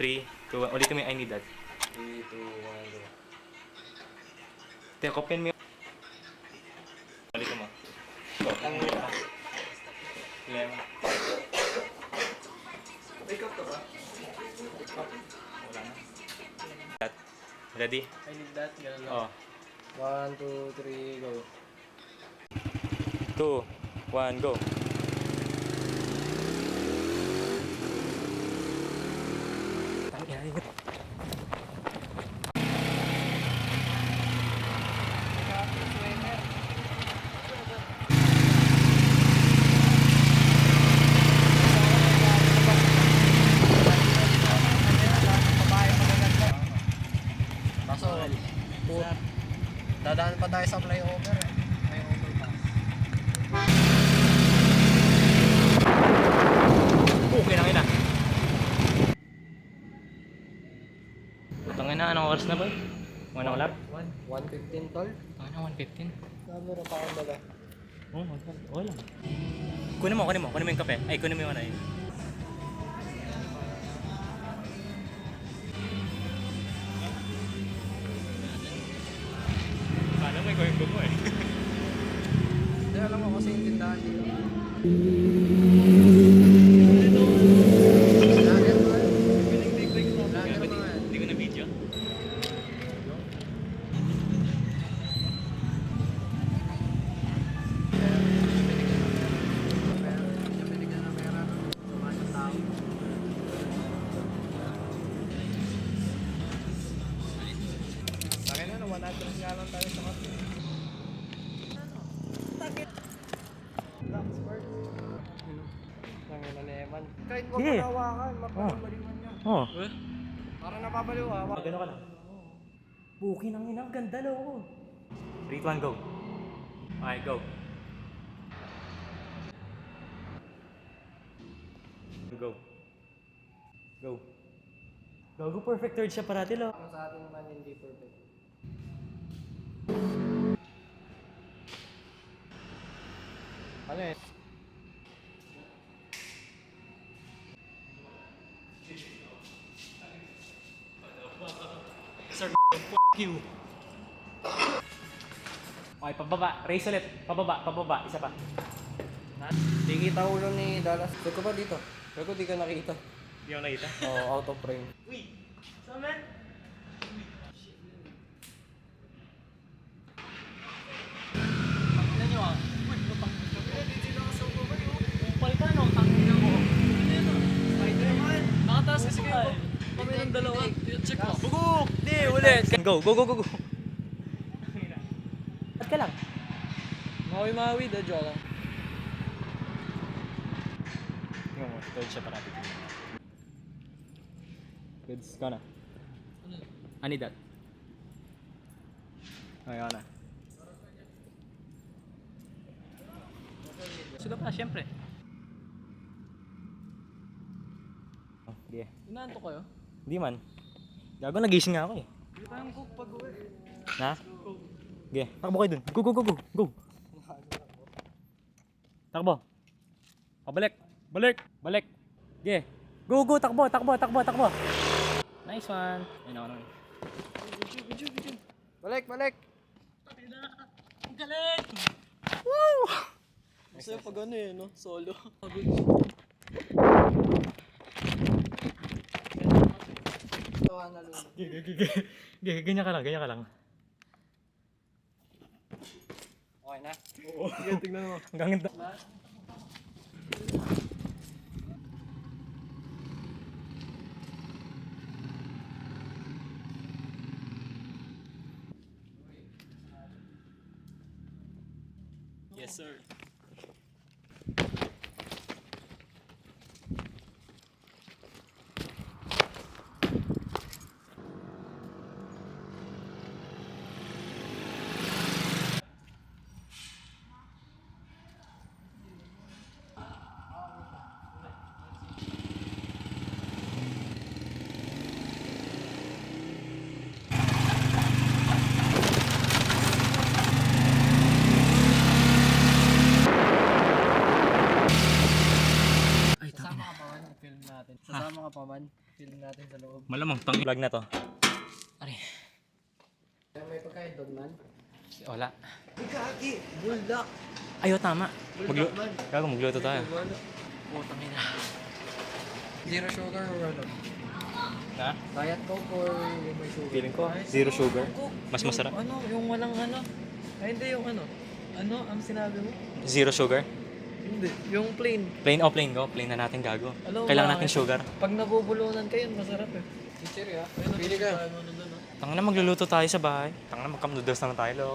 3, 2, 1. Ulitin mo yung I need that. 3, 2, 1, go. Teka, copy mo yung... Ulitin mo. Go. Clear mo. Wake up ka ba? Wala na. That. Ready? I need that, gano'n lang. Oh. 1, 2, 3, go. 2, 1, go. Kaso, dadaan pa tayo sa flyover eh. Flyover pa. Okay na, ina. Tangin na, anong oras na ba? 1 o'clock? 1:15 tol. Tangin na, 1:15. Camera pa akong dala. Oo, okay lang. Kunin mo yung kape. Ay, kunin mo yung ano yun. Paano may gawin ko mo eh? Hindi, alam mo kasi yung tindahan dito. Lager ba? Lager ba? Hindi ko na video. Akin na, 100 nga lang tayo sa kape. Black Spurs. Tangin na Leman. Kahit huwag Sige. mo nawakan, mapapabaliwan niya. Oo. Parang napapaliw ha. Magano ka lang? Buki ng ina, ganda lo. 3, 2, 1, go. Okay, go. Go. Go. Gago, perfect third siya parati lo. Kung sa atin naman hindi perfect. Ano eh? Sir, you. Okay, pababa. Race ulit. Pababa. Isa pa. Di kita ulo ni Dallas. Check ko ba dito? Check ko di ka nakita. Hindi ako nakita. Oo, out of frame. Uy! Saan man? Tignan nyo ah. Uy, putang. Hindi sila kasama ba yun? Upal ka no, tangin na mo. Spider-Man! Nakataas kasi kayo. Kami ng dalawa. Check mo. Bugok! Hindi, ulit. Go. At ka lang. Mawi-mawi, da joke lang. Tingnan mo, third siya parati. Goods, ka na. I need that. Okay, ka na. Suga pa, syempre. Oh, sige. Inaanto kayo? Hindi man. Gago, nagising nga ako eh. Hindi tayong cook pag-uwi. Ha? Sige, takbo kayo dun. Go. Takbo. Pabalik. Balik. Sige. Go, takbo. Nice one. Ayun ako naman. Video. Balik! Ang galing! Masaya pag ano eh, no? Solo. Tawa na lulo. Sige, ganyan ka lang. Okay na? Sige, tignan mo. Hanggang ganda. Yes, sir. Sasama ka pa man? Feeling natin sa loob. Malamang tang vlog na to. Ari. May pagkain doon man. Wala. Kaki! Bulldog! Ayo, tama. Bulldog man. Magluto tayo. Putang ina. Zero sugar or ano? Ha? Diet Coke or yung may sugar? Feeling ko, zero sugar. Mas masarap. Ano, yung walang ano. Ay, hindi yung ano. Ano ang sinabi mo? Zero sugar? Hindi, yung plain. Plain plain go. Plain na natin gago. Alam mo Kailangan bakit? natin sugar. Pag nabubulunan kayo, masarap eh. Teacher ya? Ayun, Pili ka. tayo mo na doon, ah. Tanga na magluluto tayo sa bahay. Tanga na magkam noodles na lang tayo, lo.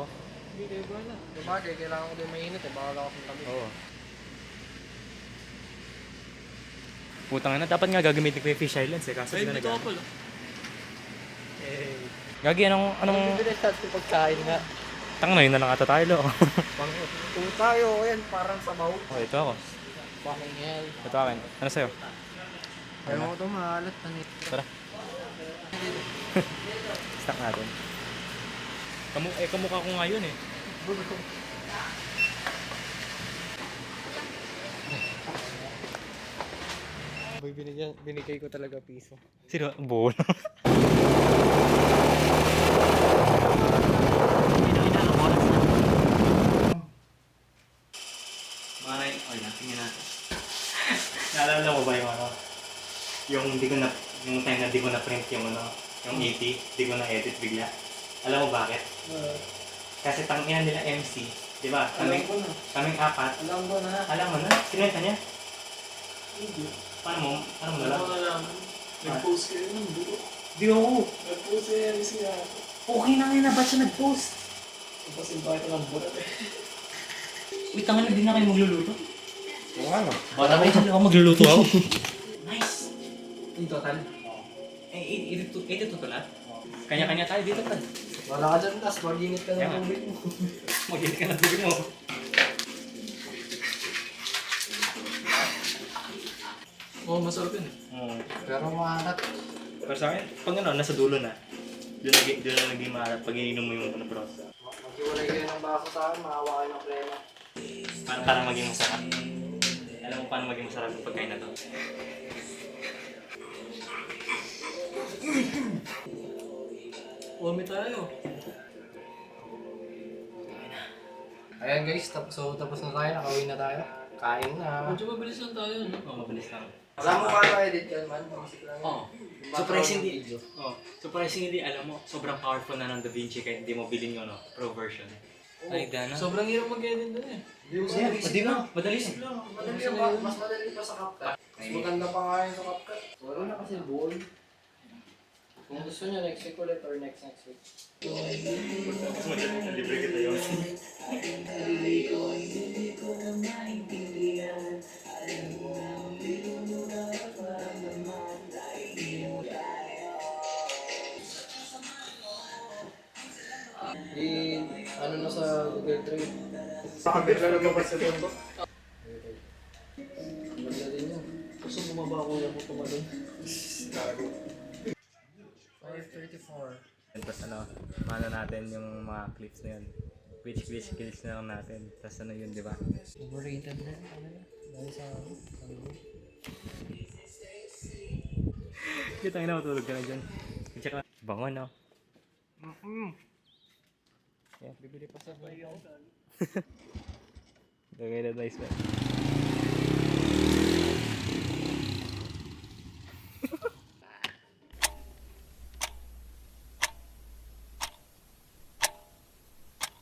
Hindi, kayo ba na? Sabagay, kailangan ko din mainit eh. Baka ako kami. Oo. Putang na, dapat nga gagamitin ko yung fish islands eh. Kaso Ay, di na dito ka nag- pala. Eh, Gagi, anong... Bibili natin pagkain nga. Tanga na, yun na lang ata tayo, lo. Pangot. Kung tayo, yan, parang sabaw. Oh, ito ako. Fucking hell. Ito akin. Ano sa'yo? Ayaw ko ito maalat. Tanit. Tara. Stack natin. Kamukha ko nga yun eh. Boy, binigay ko talaga piso. Sino? Bowl. Mga nine, okay lang, tingnan natin. Naalala mo ba yung ano? Yung di ko na, yung time na di ko na print yung ano, yung 80, di ko na edit bigla. Alam mo bakit? Kasi tanginan nila MC, di ba? Kaming apat. Alam ko na. Alam mo na? Sinenta niya? Paano mo alam alam? mo na lang. Nag-post kayo ng buo. Di ako. Nag-post kayo yung siya. Okay na nga na, ba't siya nag-post? Tapos invite ko ng burat eh. Uy, tangan na din na kayo magluluto. Oo nga no. Bata ko ako magluluto ako. Nice. In total? Eh, ito to lahat. Kanya-kanya tayo dito tal. Wala ka dyan, tas mag-init ka Kaya nga. ng tubig mo. Mag-init ka ng tubig mo. Oo, masarap yun eh. Pero maalat. Pero sa akin, pag ano, nasa dulo na. Doon na naging maalat pag ininom mo yung ano broth. Mag-iwalay kayo ng baso sa akin, maawa kayo ng pleno. Para maging masarap. Alam mo paano maging masarap yung pagkain na to? Wami tayo. Ayan guys, tapos na tayo, nakauwi na tayo. Kain na. Medyo mabilis lang tayo, no? Oo, mabilis lang. Alam mo paano edit yan man? Basic lang. Oo. Surprisingly, surprisingly, alam mo, sobrang powerful na ng DaVinci kaya hindi mo bilhin yung ano, pro version. Ay, dana. Sobrang hirap mag-edit doon eh. Hindi mo, madali lang. Madali pa, mas madali pa sa CapCut. Mas maganda pa nga yun sa CapCut. Wala na kasi ball. Kung gusto nyo, next week ulit or next week. Libre kita yun. Ano na sa Google Trade. Pakabit na naman sa ito. Maganda din yan. Gusto bumaba ako yung tumalon. 5:34. Tapos ano, paano natin yung mga clips na yun. Which skills na lang natin. Tapos ano yun, di ba? Overrated na yan. Ano yan? Dahil sa ano? Kita na matulog ka na dyan. Check lang. Bango no? Bibili pa sa bayo. Lagay na nice man.